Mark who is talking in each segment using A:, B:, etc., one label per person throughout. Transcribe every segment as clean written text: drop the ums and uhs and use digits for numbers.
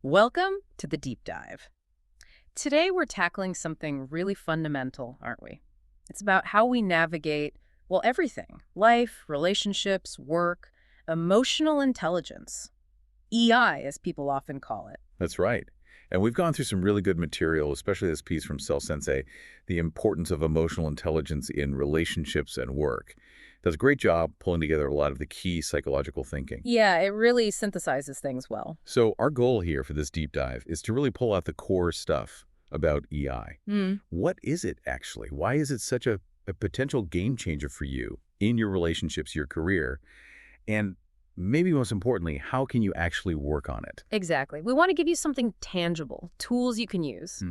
A: Welcome to the deep dive. Today we're tackling something really fundamental, aren't we? It's about how we navigate, well, everything: life, relationships, work, emotional intelligence. EI, as people often call it.
B: That's right. And we've gone through some really good material, especially this piece from Cell Sensei, The Importance of Emotional Intelligence in Relationships and Work. Does a great job pulling together a lot of the key psychological thinking.
A: Yeah, it really synthesizes things well.
B: So our goal here for this deep dive is to really pull out the core stuff about EI.
A: Hmm.
B: What is it actually? Why is it such a potential game changer for you in your relationships, your career? And maybe most importantly, how can you actually work on it?
A: Exactly. We want to give you something tangible, tools you can use.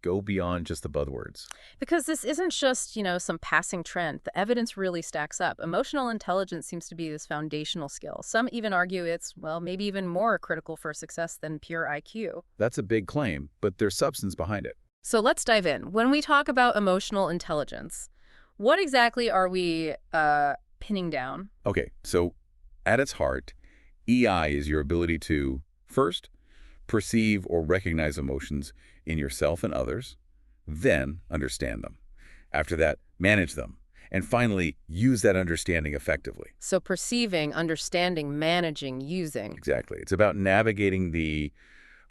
B: Go beyond just the buzzwords.
A: Because this isn't just, some passing trend. The evidence really stacks up. Emotional intelligence seems to be this foundational skill. Some even argue it's, well, maybe even more critical for success than pure IQ.
B: That's a big claim, but there's substance behind it.
A: So let's dive in. When we talk about emotional intelligence, what exactly are we pinning down?
B: Okay, so at its heart, EI is your ability to, first, perceive or recognize emotions in yourself and others, then understand them. After that, manage them. And finally, use that understanding effectively.
A: So perceiving, understanding, managing, using.
B: Exactly. It's about navigating the,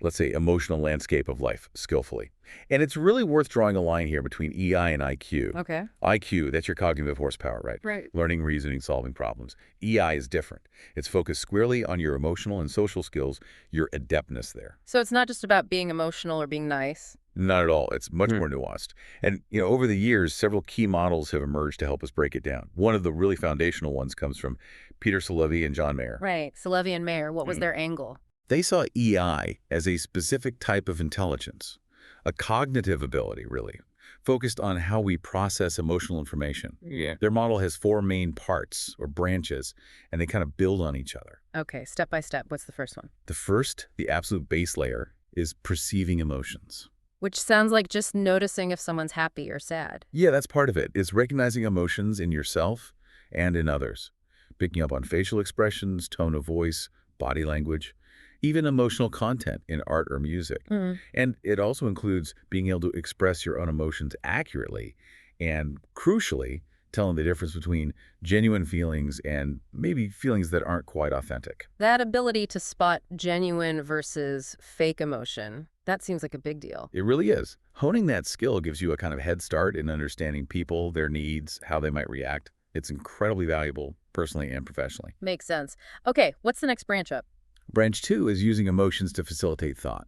B: let's say, emotional landscape of life skillfully. And it's really worth drawing a line here between EI and IQ.
A: Okay.
B: IQ, that's your cognitive horsepower, right?
A: Right.
B: Learning, reasoning, solving problems. EI is different. It's focused squarely on your emotional and social skills, your adeptness there.
A: So it's not just about being emotional or being nice.
B: Not at all. It's much more nuanced. And, over the years, several key models have emerged to help us break it down. One of the really foundational ones comes from Peter Salovey and John Mayer.
A: Right. Salovey and Mayer, what was their angle?
B: They saw EI as a specific type of intelligence, a cognitive ability, really, focused on how we process emotional information.
A: Yeah.
B: Their model has four main parts or branches, and they kind of build on each other.
A: Okay, step by step. What's the first one?
B: The first, the absolute base layer, is perceiving emotions.
A: Which sounds like just noticing if someone's happy or sad.
B: Yeah, that's part of it. It's recognizing emotions in yourself and in others, picking up on facial expressions, tone of voice, body language, even emotional content in art or music. And it also includes being able to express your own emotions accurately and, crucially, telling the difference between genuine feelings and maybe feelings that aren't quite authentic.
A: That ability to spot genuine versus fake emotion, that seems like a big deal.
B: It really is. Honing that skill gives you a kind of head start in understanding people, their needs, how they might react. It's incredibly valuable, personally and professionally.
A: Makes sense. Okay, what's the next branch up?
B: Branch two is using emotions to facilitate thought.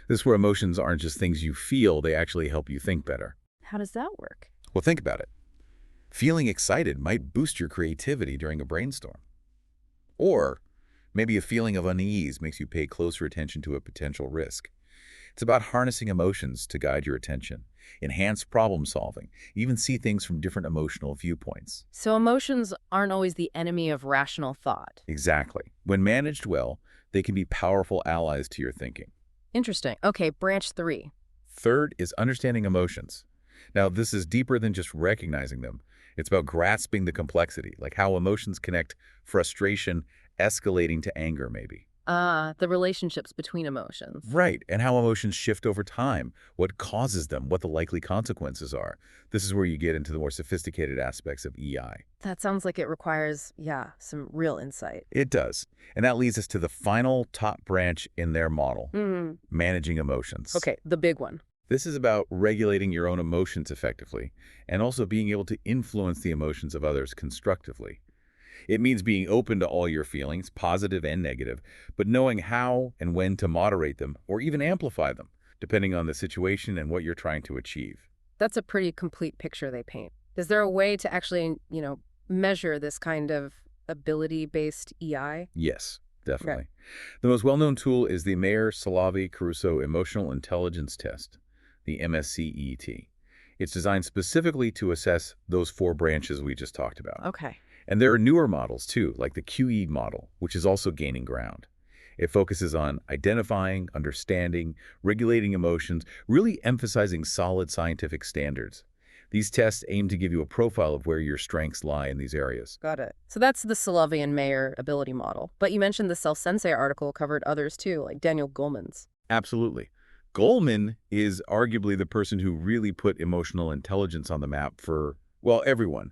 B: This is where emotions aren't just things you feel, they actually help you think better.
A: How does that work?
B: Well, think about it. Feeling excited might boost your creativity during a brainstorm. Or maybe a feeling of unease makes you pay closer attention to a potential risk. It's about harnessing emotions to guide your attention, enhance problem solving, even see things from different emotional viewpoints.
A: So emotions aren't always the enemy of rational thought.
B: Exactly. When managed well, they can be powerful allies to your thinking.
A: Interesting. Okay, branch three.
B: Third is understanding emotions. Now, this is deeper than just recognizing them. It's about grasping the complexity, like how emotions connect frustration, escalating to anger, maybe.
A: The relationships between emotions.
B: Right, and how emotions shift over time, what causes them, what the likely consequences are. This is where you get into the more sophisticated aspects of EI.
A: That sounds like it requires, some real insight.
B: It does. And that leads us to the final top branch in their model, managing emotions.
A: Okay, the big one.
B: This is about regulating your own emotions effectively and also being able to influence the emotions of others constructively. It means being open to all your feelings, positive and negative, but knowing how and when to moderate them or even amplify them, depending on the situation and what you're trying to achieve.
A: That's a pretty complete picture they paint. Is there a way to actually, measure this kind of ability-based EI?
B: Yes, definitely. The most well-known tool is the Mayer-Salovey-Caruso Emotional Intelligence Test, the MSCET. It's designed specifically to assess those four branches we just talked about.
A: Okay.
B: And there are newer models, too, like the QE model, which is also gaining ground. It focuses on identifying, understanding, regulating emotions, really emphasizing solid scientific standards. These tests aim to give you a profile of where your strengths lie in these areas.
A: Got it. So that's the Salovey and Mayer ability model. But you mentioned the Self-Sensei article covered others too, like Daniel Goleman's.
B: Absolutely. Goleman is arguably the person who really put emotional intelligence on the map for, well, everyone.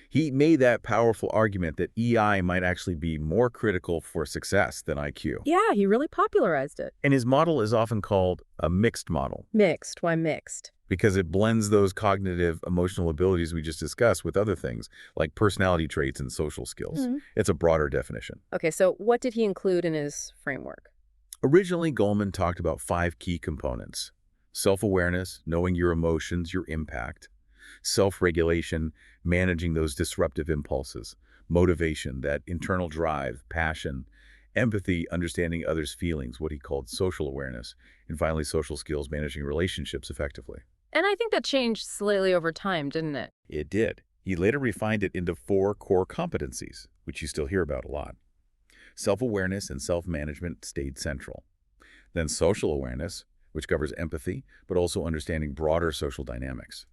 B: He made that powerful argument that EI might actually be more critical for success than IQ.
A: Yeah, he really popularized it.
B: And his model is often called a mixed model
A: Mixed. Why mixed?
B: because it blends those cognitive, emotional abilities we just discussed with other things like personality traits and social skills. It's a broader definition.
A: Okay, so what did he include in his framework?
B: Originally, Goleman talked about 5 key components: self-awareness, knowing your emotions, your impact; self-regulation, managing those disruptive impulses; motivation, that internal drive, passion; empathy, understanding others' feelings, what he called social awareness; and finally, social skills, managing relationships effectively.
A: And I think that changed slightly over time, didn't it?
B: It did. He later refined it into 4 core competencies, which you still hear about a lot. Self-awareness and self-management stayed central. Then social awareness, which covers empathy, but also understanding broader social dynamics.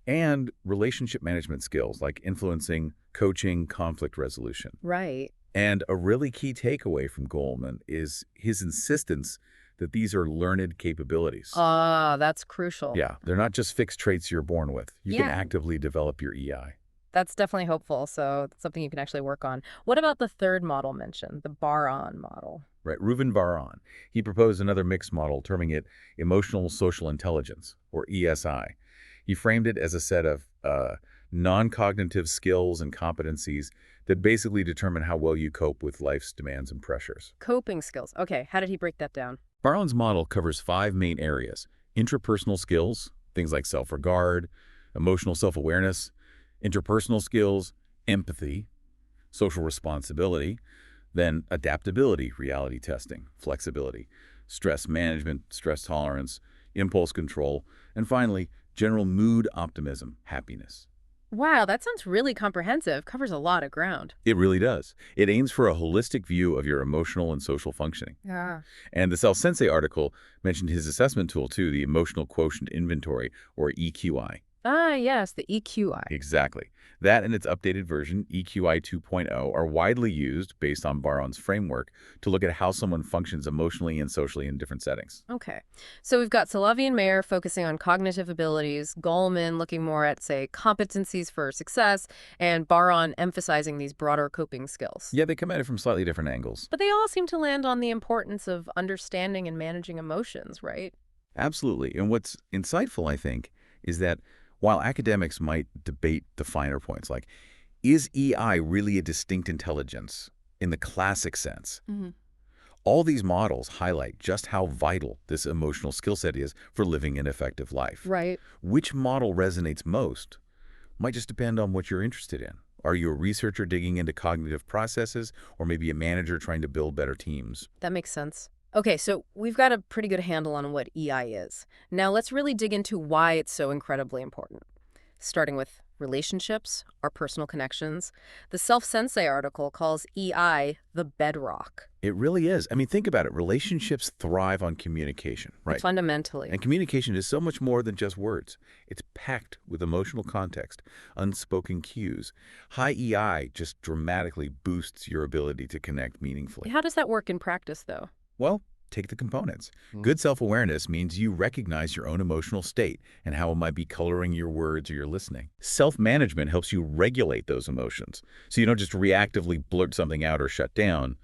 B: And relationship management skills like influencing, coaching, conflict resolution.
A: Right.
B: And a really key takeaway from Goleman is his insistence that these are learned capabilities.
A: Ah, that's crucial.
B: Yeah, they're not just fixed traits you're born with. You can
A: Yeah.
B: actively develop your EI.
A: That's definitely hopeful, so it's something you can actually work on. What about the third model mentioned, the Bar-on model?
B: Right, Reuven Bar-on. He proposed another mixed model, terming it emotional social intelligence, or ESI. He framed it as a set of non-cognitive skills and competencies that basically determine how well you cope with life's demands and pressures.
A: Coping skills. Okay, how did he break that down?
B: Bar-on's model covers 5 main areas: intrapersonal skills, things like self-regard; emotional self-awareness; interpersonal skills; empathy; social responsibility; then adaptability, reality testing; flexibility; stress management, stress tolerance; impulse control; and finally, general mood optimism, happiness.
A: Wow, that sounds really comprehensive. Covers a lot of ground.
B: It really does. It aims for a holistic view of your emotional and social functioning.
A: Yeah.
B: And the Self-Sensei article mentioned his assessment tool too, the Emotional Quotient Inventory, or EQI.
A: Ah, yes, the EQI.
B: Exactly. That and its updated version, EQI 2.0, are widely used, based on Bar-on's framework, to look at how someone functions emotionally and socially in different settings.
A: Okay. So we've got Salovey and Mayer focusing on cognitive abilities, Goleman looking more at, say, competencies for success, and Bar-on emphasizing these broader coping skills.
B: Yeah, they come at it from slightly different angles.
A: But they all seem to land on the importance of understanding and managing emotions, right?
B: Absolutely. And what's insightful, I think, is that while academics might debate the finer points, like, is EI really a distinct intelligence in the classic sense? All these models highlight just how vital this emotional skill set is for living an effective life.
A: Right.
B: Which model resonates most might just depend on what you're interested in. Are you a researcher digging into cognitive processes, or maybe a manager trying to build better teams?
A: That makes sense. Okay, so we've got a pretty good handle on what EI is. Now let's really dig into why it's so incredibly important. Starting with relationships, our personal connections. The Self-Sensei article calls EI the bedrock.
B: It really is. I mean, think about it. Relationships thrive on communication, right?
A: Fundamentally.
B: And communication is so much more than just words. It's packed with emotional context, unspoken cues. High EI just dramatically boosts your ability to connect meaningfully.
A: How does that work in practice, though?
B: Well, take the components. Good self-awareness means you recognize your own emotional state and how it might be coloring your words or your listening. Self-management helps you regulate those emotions, so you don't just reactively blurt something out or shut down.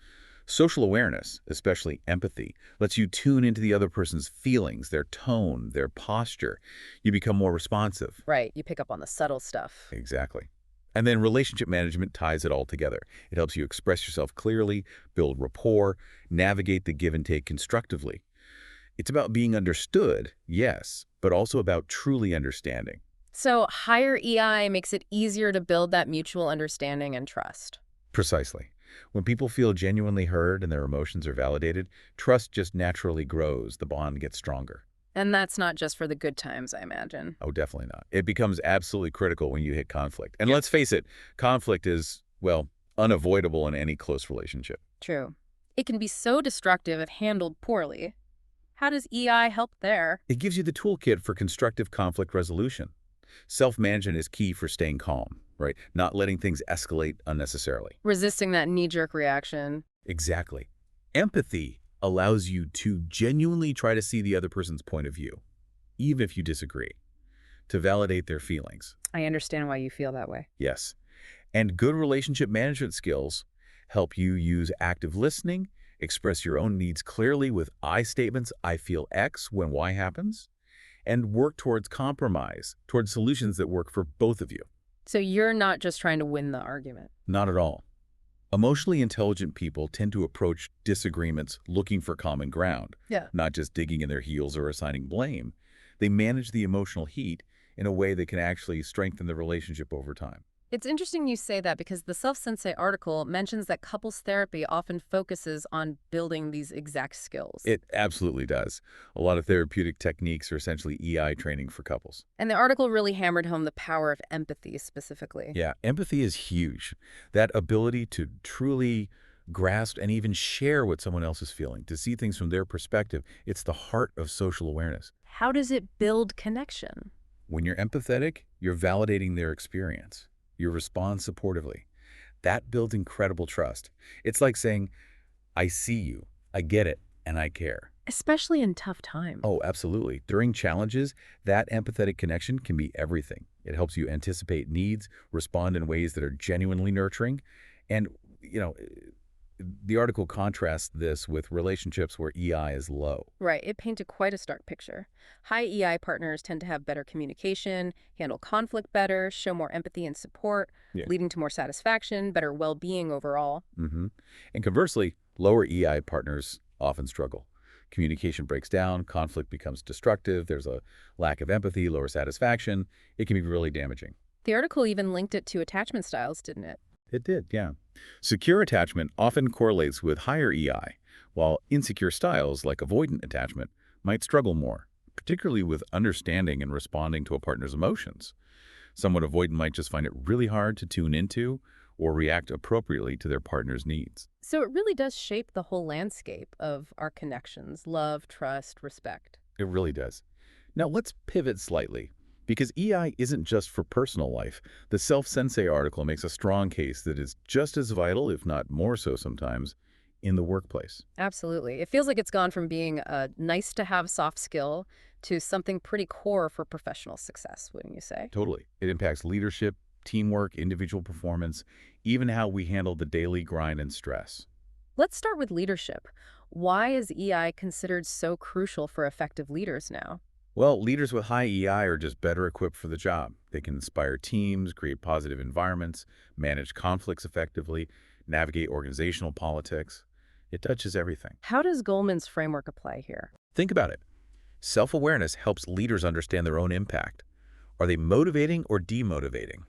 B: Social awareness, especially empathy, lets you tune into the other person's feelings, their tone, their posture. You become more responsive.
A: Right, you pick up on the subtle stuff.
B: Exactly. And then relationship management ties it all together. It helps you express yourself clearly, build rapport, navigate the give and take constructively. It's about being understood, yes, but also about truly understanding.
A: So higher EI makes it easier to build that mutual understanding and trust.
B: Precisely. When people feel genuinely heard and their emotions are validated, trust just naturally grows, the bond gets stronger.
A: And that's not just for the good times, I imagine.
B: Oh, definitely not. It becomes absolutely critical when you hit conflict. And let's face it, conflict is, well, unavoidable in any close relationship.
A: True. It can be so destructive if handled poorly. How does EI help there?
B: It gives you the toolkit for constructive conflict resolution. Self-management is key for staying calm, right? Not letting things escalate unnecessarily.
A: Resisting that knee-jerk reaction.
B: Exactly. Empathy allows you to genuinely try to see the other person's point of view, even if you disagree, to validate their feelings.
A: I understand why you feel that way.
B: Yes. And good relationship management skills help you use active listening, express your own needs clearly with I statements, I feel X when Y happens, and work towards compromise, towards solutions that work for both of you.
A: So you're not just trying to win the argument.
B: Not at all. Emotionally intelligent people tend to approach disagreements looking for common ground,
A: Yeah.
B: not just digging in their heels or assigning blame. They manage the emotional heat in a way that can actually strengthen the relationship over time.
A: It's interesting you say that because the Self-Sensei article mentions that couples therapy often focuses on building these exact skills.
B: It absolutely does. A lot of therapeutic techniques are essentially EI training for couples.
A: And the article really hammered home the power of empathy specifically.
B: Yeah, empathy is huge. That ability to truly grasp and even share what someone else is feeling, to see things from their perspective, it's the heart of social awareness.
A: How does it build connection?
B: When you're empathetic, you're validating their experience. You respond supportively. That builds incredible trust. It's like saying, I see you, I get it, and I care.
A: Especially in tough times.
B: Oh, absolutely. During challenges, that empathetic connection can be everything. It helps you anticipate needs, respond in ways that are genuinely nurturing. And, you know, the article contrasts this with relationships where EI is low.
A: Right. It painted quite a stark picture. High EI partners tend to have better communication, handle conflict better, show more empathy and support,
B: Yeah.
A: leading to more satisfaction, better well-being overall.
B: And conversely, lower EI partners often struggle. Communication breaks down, conflict becomes destructive, there's a lack of empathy, lower satisfaction. It can be really damaging.
A: The article even linked it to attachment styles, didn't it?
B: It did, yeah. Secure attachment often correlates with higher EI, while insecure styles like avoidant attachment might struggle more, particularly with understanding and responding to a partner's emotions. Someone avoidant might just find it really hard to tune into or react appropriately to their partner's needs.
A: So it really does shape the whole landscape of our connections, love, trust, respect.
B: It really does. Now let's pivot slightly. Because EI isn't just for personal life, the Self-Sensei article makes a strong case that is just as vital, if not more so sometimes, in the workplace.
A: Absolutely. It feels like it's gone from being a nice-to-have soft skill to something pretty core for professional success, wouldn't you say?
B: Totally. It impacts leadership, teamwork, individual performance, even how we handle the daily grind and stress.
A: Let's start with leadership. Why is EI considered so crucial for effective leaders now?
B: Well, leaders with high EI are just better equipped for the job. They can inspire teams, create positive environments, manage conflicts effectively, navigate organizational politics. It touches everything.
A: How does Goleman's framework apply here?
B: Think about it. Self-awareness helps leaders understand their own impact. Are they motivating or demotivating?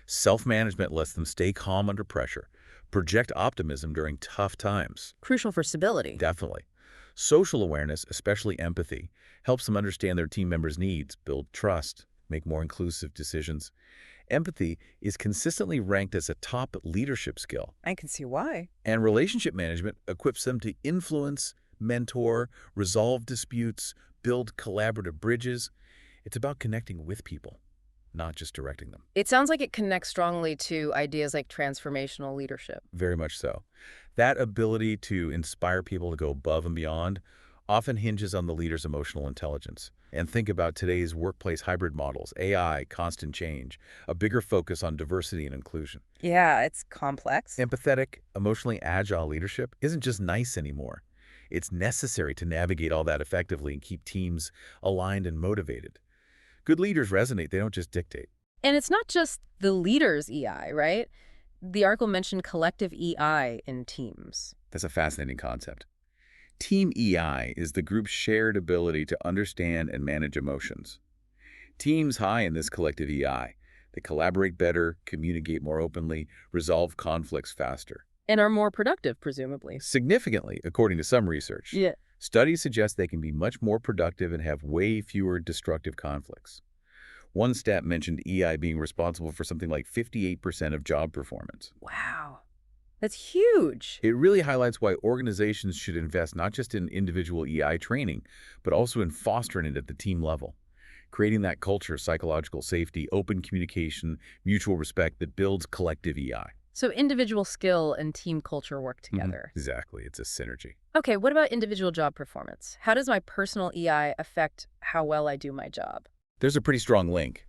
B: Self-management lets them stay calm under pressure, project optimism during tough times.
A: Crucial for stability.
B: Definitely. Social awareness, especially empathy, helps them understand their team members' needs, build trust, make more inclusive decisions. Empathy is consistently ranked as a top leadership skill.
A: I can see why.
B: And relationship management equips them to influence, mentor, resolve disputes, build collaborative bridges. It's about connecting with people, not just directing them.
A: It sounds like it connects strongly to ideas like transformational leadership.
B: Very much so. That ability to inspire people to go above and beyond often hinges on the leader's emotional intelligence. And think about today's workplace hybrid models, AI, constant change, a bigger focus on diversity and inclusion.
A: Yeah, it's complex.
B: Empathetic, emotionally agile leadership isn't just nice anymore. It's necessary to navigate all that effectively and keep teams aligned and motivated. Good leaders resonate, they don't just dictate.
A: And it's not just the leader's EI, right? The article mentioned collective EI in teams.
B: That's a fascinating concept. Team EI is the group's shared ability to understand and manage emotions. Teams high in this collective EI, they collaborate better, communicate more openly, resolve conflicts faster.
A: And are more productive, presumably.
B: Significantly, according to some research.
A: Yeah.
B: Studies suggest they can be much more productive and have way fewer destructive conflicts. One stat mentioned EI being responsible for something like 58% of job performance.
A: Wow. That's huge.
B: It really highlights why organizations should invest not just in individual EI training, but also in fostering it at the team level. creating that culture, psychological safety, open communication, mutual respect that builds collective EI.
A: So individual skill and team culture work together.
B: Exactly. It's a synergy.
A: Okay, what about individual job performance? How does my personal EI affect how well I do my job?
B: There's a pretty strong link.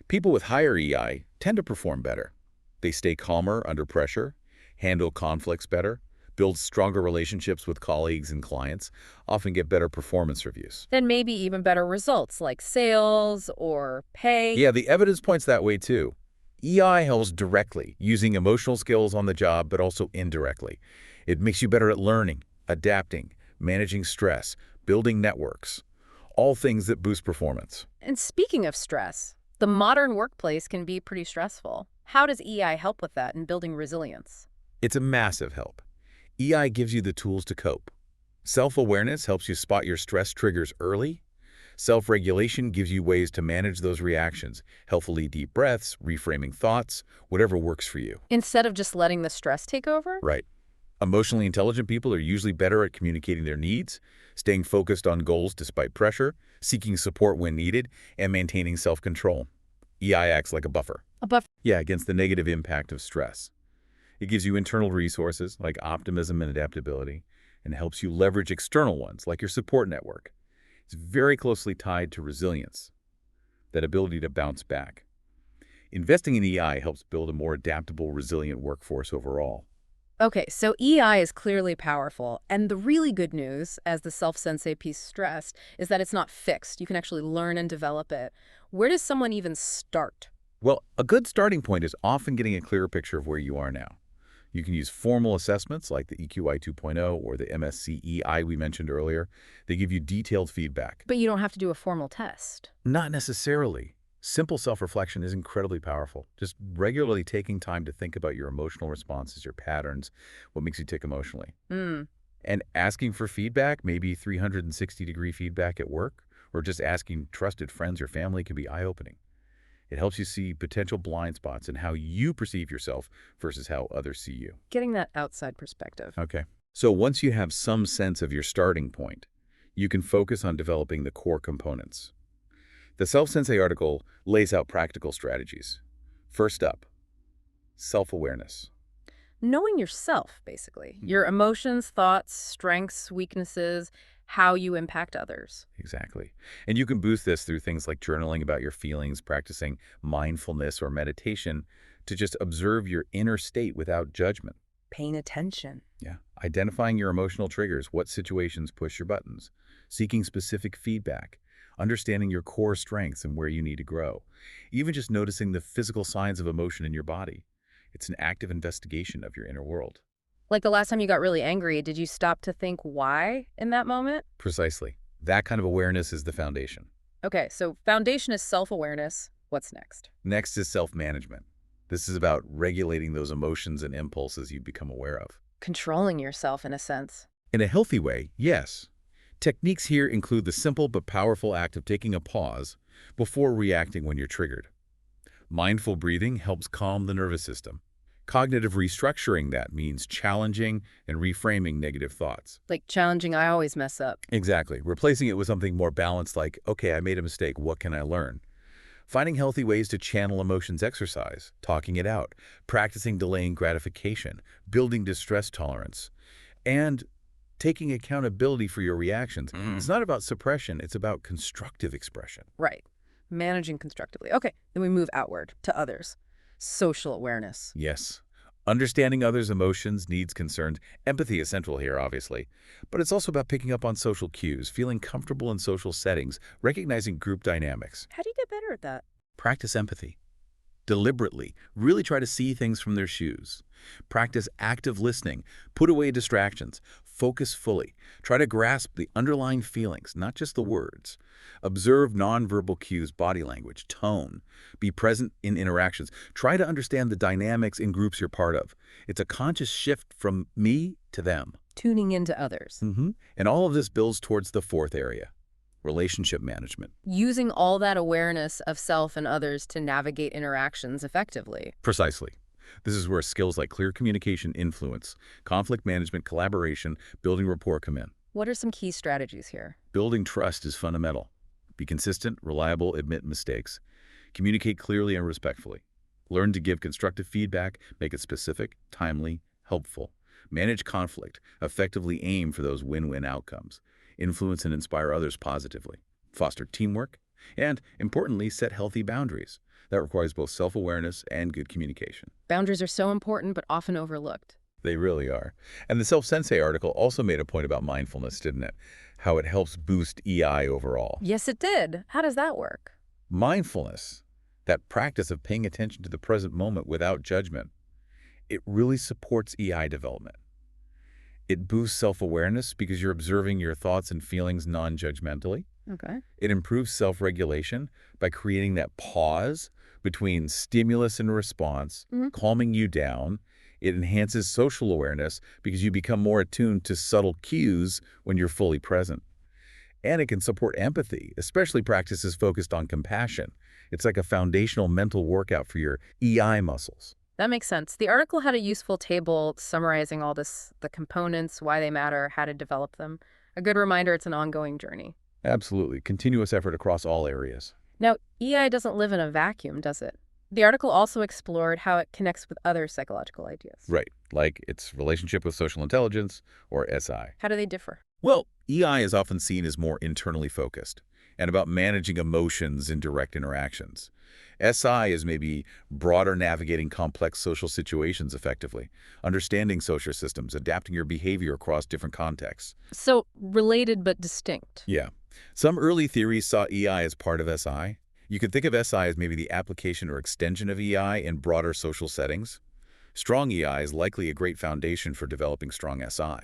B: People with higher EI tend to perform better. They stay calmer under pressure, handle conflicts better, build stronger relationships with colleagues and clients, often get better performance reviews.
A: Then maybe even better results like sales or pay.
B: Yeah, the evidence points that way too. EI helps directly, using emotional skills on the job, but also indirectly. It makes you better at learning, adapting, managing stress, building networks, all things that boost performance.
A: And speaking of stress, the modern workplace can be pretty stressful. How does EI help with that in building resilience?
B: It's a massive help. EI gives you the tools to cope. Self-awareness helps you spot your stress triggers early. Self-regulation gives you ways to manage those reactions, helpfully deep breaths, reframing thoughts, whatever works for you.
A: Instead of just letting the stress take over?
B: Right. Emotionally intelligent people are usually better at communicating their needs, staying focused on goals despite pressure, seeking support when needed, and maintaining self-control. EI acts like a buffer.
A: A buffer.
B: Yeah, against the negative impact of stress. It gives you internal resources like optimism and adaptability, and helps you leverage external ones like your support network. It's very closely tied to resilience, that ability to bounce back. Investing in EI helps build a more adaptable, resilient workforce overall.
A: Okay, so EI is clearly powerful, and the really good news, as the self-sensei piece stressed, is that it's not fixed. You can actually learn and develop it. Where does someone even start?
B: Well, a good starting point is often getting a clearer picture of where you are now. You can use formal assessments like the EQI 2.0 or the MSCEI we mentioned earlier. They give you detailed feedback.
A: But you don't have to do a formal test.
B: Not necessarily. Simple self-reflection is incredibly powerful. Just regularly taking time to think about your emotional responses, your patterns, what makes you tick emotionally. And asking for feedback, maybe 360-degree feedback at work, or just asking trusted friends or family can be eye-opening. It helps you see potential blind spots in how you perceive yourself versus how others see you.
A: Getting that outside perspective.
B: Okay. So once you have some sense of your starting point, you can focus on developing the core components. The Self-Sensei article lays out practical strategies. First up, self-awareness.
A: Knowing yourself, basically. Your emotions, thoughts, strengths, weaknesses, how you impact others.
B: Exactly. And you can boost this through things like journaling about your feelings, practicing mindfulness or meditation to just observe your inner state without judgment.
A: Paying attention.
B: Yeah. Identifying your emotional triggers, what situations push your buttons, seeking specific feedback, understanding your core strengths and where you need to grow, even just noticing the physical signs of emotion in your body. It's an active investigation of your inner world.
A: Like the last time you got really angry, did you stop to think why in that moment?
B: Precisely. That kind of awareness is the foundation.
A: Okay, so foundation is self-awareness. What's next?
B: Next is self-management. This is about regulating those emotions and impulses you become aware of.
A: Controlling yourself in a sense.
B: In a healthy way, yes. Techniques here include the simple but powerful act of taking a pause before reacting when you're triggered. Mindful breathing helps calm the nervous system. Cognitive restructuring, that means challenging and reframing negative thoughts.
A: Like challenging, I always mess up.
B: Exactly. Replacing it with something more balanced like, okay, I made a mistake, what can I learn? Finding healthy ways to channel emotions exercise, talking it out, practicing delaying gratification, building distress tolerance, and taking accountability for your reactions. It's not about suppression, it's about constructive expression.
A: Right. Managing constructively. Okay, then we move outward to others. Social awareness.
B: Yes. Understanding others' emotions, needs, concerns. Empathy is central here, obviously. But it's also about picking up on social cues, feeling comfortable in social settings, recognizing group dynamics.
A: How do you get better at that?
B: Practice empathy. Deliberately, really try to see things from their shoes. Practice active listening. Put away distractions. Focus fully. Try to grasp the underlying feelings, not just the words. Observe nonverbal cues, body language, tone. Be present in interactions. Try to understand the dynamics in groups you're part of. It's a conscious shift from me to them.
A: Tuning into others.
B: And all of this builds towards the fourth area, relationship management.
A: Using all that awareness of self and others to navigate interactions effectively.
B: Precisely. This is where skills like clear communication, influence, conflict management, collaboration, building rapport come in.
A: What are some key strategies here?
B: Building trust is fundamental. Be consistent, reliable, admit mistakes. Communicate clearly and respectfully. Learn to give constructive feedback, make it specific, timely, helpful. Manage conflict, effectively aim for those win-win outcomes. Influence and inspire others positively. Foster teamwork. And, importantly, set healthy boundaries. That requires both self-awareness and good communication.
A: Boundaries are so important but often overlooked.
B: They really are. And the Self-Sensei article also made a point about mindfulness, didn't it? How it helps boost EI overall.
A: Yes, it did. How does that work?
B: Mindfulness, that practice of paying attention to the present moment without judgment, it really supports EI development. It boosts self-awareness because you're observing your thoughts and feelings non-judgmentally.
A: Okay.
B: It improves self-regulation by creating that pause between stimulus and response, calming you down. It enhances social awareness because you become more attuned to subtle cues when you're fully present. And it can support empathy, especially practices focused on compassion. It's like a foundational mental workout for your EI muscles.
A: That makes sense. The article had a useful table summarizing all this, the components, why they matter, how to develop them. A good reminder it's an ongoing journey.
B: Absolutely. Continuous effort across all areas.
A: Now, EI doesn't live in a vacuum, does it? The article also explored how it connects with other psychological ideas.
B: Right, like its relationship with social intelligence, or SI.
A: How do they differ?
B: Well, EI is often seen as more internally focused and about managing emotions in direct interactions. SI is maybe broader, navigating complex social situations effectively, understanding social systems, adapting your behavior across different contexts.
A: So, related but distinct.
B: Yeah. Some early theories saw EI as part of SI. You could think of SI as maybe the application or extension of EI in broader social settings. Strong EI is likely a great foundation for developing strong SI.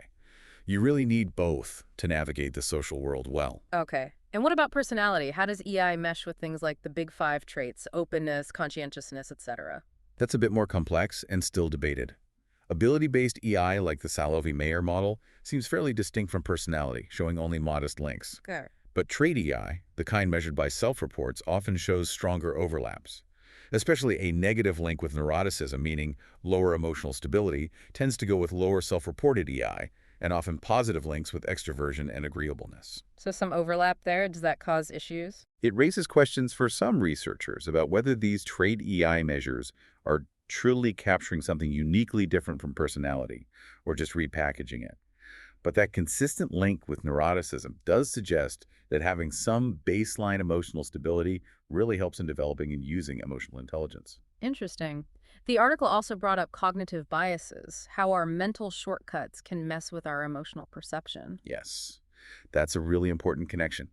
B: You really need both to navigate the social world well.
A: Okay. And what about personality? How does EI mesh with things like the big five traits, openness, conscientiousness, etc.?
B: That's a bit more complex and still debated. Ability-based EI, like the Salovey model, seems fairly distinct from personality, showing only modest links.
A: Okay.
B: But trait EI, the kind measured by self-reports, often shows stronger overlaps. Especially a negative link with neuroticism, meaning lower emotional stability, tends to go with lower self-reported EI, and often positive links with extroversion and agreeableness.
A: So some overlap there. Does that cause issues?
B: It raises questions for some researchers about whether these trait EI measures are truly capturing something uniquely different from personality, or just repackaging it. But that consistent link with neuroticism does suggest that having some baseline emotional stability really helps in developing and using emotional intelligence.
A: Interesting. The article also brought up cognitive biases, how our mental shortcuts can mess with our emotional perception.
B: Yes, that's a really important connection.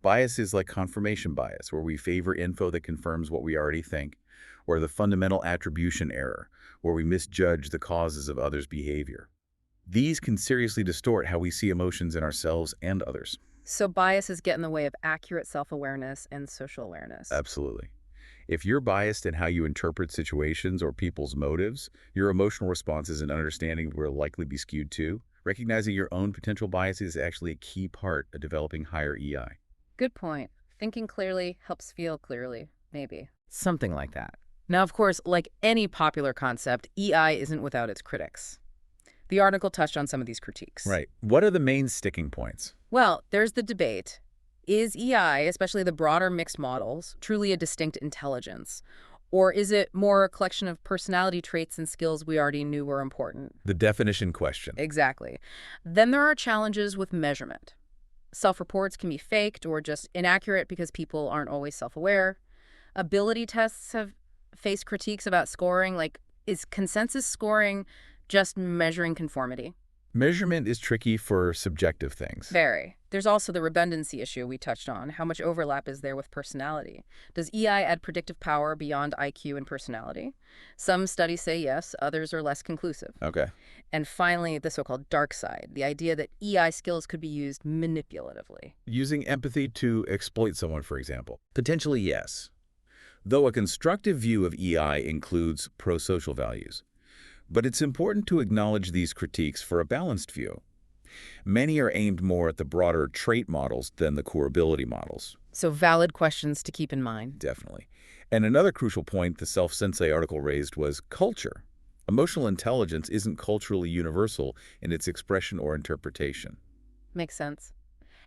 B: Bias is like confirmation bias, where we favor info that confirms what we already think, or the fundamental attribution error, where we misjudge the causes of others' behavior. These can seriously distort how we see emotions in ourselves and others.
A: So biases get in the way of accurate self-awareness and social awareness.
B: Absolutely. If you're biased in how you interpret situations or people's motives, your emotional responses and understanding will likely be skewed too. Recognizing your own potential biases is actually a key part of developing higher EI.
A: Good point. Thinking clearly helps feel clearly, maybe. Something like that. Now, of course, like any popular concept, EI isn't without its critics. The article touched on some of these critiques.
B: Right. What are the main sticking points?
A: Well, there's the debate. Is EI, especially the broader mixed models, truly a distinct intelligence? Or is it more a collection of personality traits and skills we already knew were important?
B: The definition question.
A: Exactly. Then there are challenges with measurement. Self-reports can be faked or just inaccurate because people aren't always self-aware. Ability tests have faced critiques about scoring, like, is consensus scoring just measuring conformity?
B: Measurement is tricky for subjective things.
A: Very. There's also the redundancy issue we touched on. How much overlap is there with personality? Does EI add predictive power beyond IQ and personality? Some studies say yes, others are less conclusive.
B: Okay.
A: And finally, the so-called dark side, the idea that EI skills could be used manipulatively.
B: Using empathy to exploit someone, for example. Potentially yes. Though a constructive view of EI includes pro-social values. But it's important to acknowledge these critiques for a balanced view. Many are aimed more at the broader trait models than the core ability models.
A: So valid questions to keep in mind.
B: Definitely. And another crucial point the Self-Sensei article raised was culture. Emotional intelligence isn't culturally universal in its expression or interpretation.
A: Makes sense.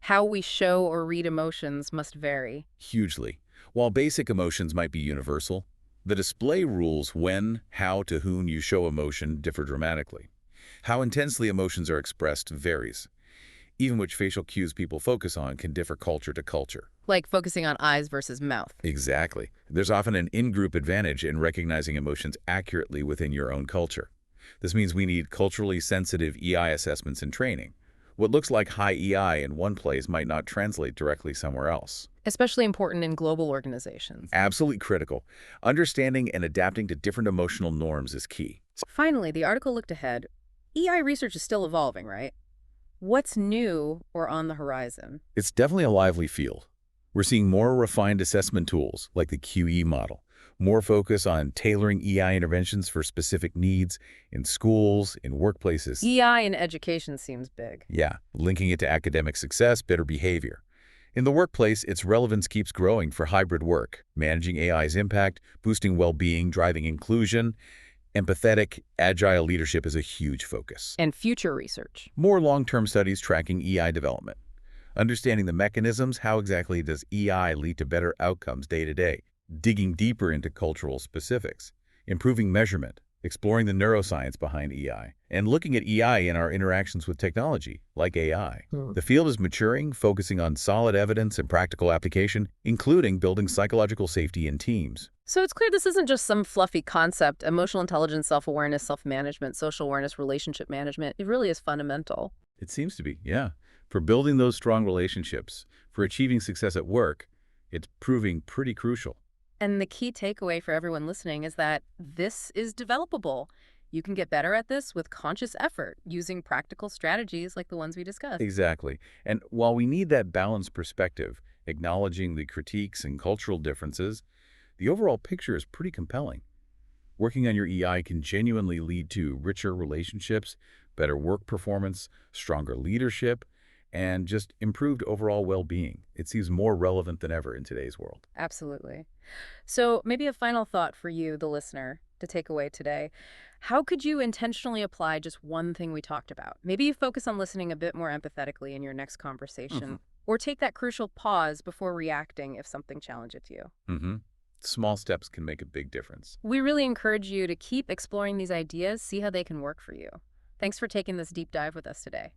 A: How we show or read emotions must vary.
B: Hugely. While basic emotions might be universal, the display rules when, how, to whom you show emotion differ dramatically. How intensely emotions are expressed varies. Even which facial cues people focus on can differ culture to culture.
A: Like focusing on eyes versus mouth.
B: Exactly. There's often an in-group advantage in recognizing emotions accurately within your own culture. This means we need culturally sensitive EI assessments and training. What looks like high EI in one place might not translate directly somewhere else.
A: Especially important in global organizations.
B: Absolutely critical. Understanding and adapting to different emotional norms is key.
A: Finally, the article looked ahead. EI research is still evolving, right? What's new or on the horizon?
B: It's definitely a lively field. We're seeing more refined assessment tools, like the QE model, more focus on tailoring EI interventions for specific needs in schools, in workplaces.
A: EI in education seems big.
B: Yeah, linking it to academic success, better behavior. In the workplace, its relevance keeps growing for hybrid work, managing AI's impact, boosting well-being, driving inclusion. Empathetic, agile leadership is a huge focus.
A: And future research.
B: More long-term studies tracking EI development. Understanding the mechanisms, how exactly does EI lead to better outcomes day to day? Digging deeper into cultural specifics. Improving measurement. Exploring the neuroscience behind EI. And looking at EI in our interactions with technology, like AI. The field is maturing, focusing on solid evidence and practical application, including building psychological safety in teams.
A: So it's clear this isn't just some fluffy concept. Emotional intelligence, self-awareness, self-management, social awareness, relationship management, it really is fundamental.
B: It seems to be, yeah. For building those strong relationships, for achieving success at work, it's proving pretty crucial.
A: And the key takeaway for everyone listening is that this is developable. You can get better at this with conscious effort, using practical strategies like the ones we discussed.
B: Exactly. And while we need that balanced perspective, acknowledging the critiques and cultural differences, the overall picture is pretty compelling. Working on your EI can genuinely lead to richer relationships, better work performance, stronger leadership, and just improved overall well-being. It seems more relevant than ever in today's world.
A: Absolutely. So maybe a final thought for you, the listener, to take away today. How could you intentionally apply just one thing we talked about? Maybe you focus on listening a bit more empathetically in your next conversation, or take that crucial pause before reacting if something challenges you.
B: Small steps can make a big difference.
A: We really encourage you to keep exploring these ideas, see how they can work for you. Thanks for taking this deep dive with us today.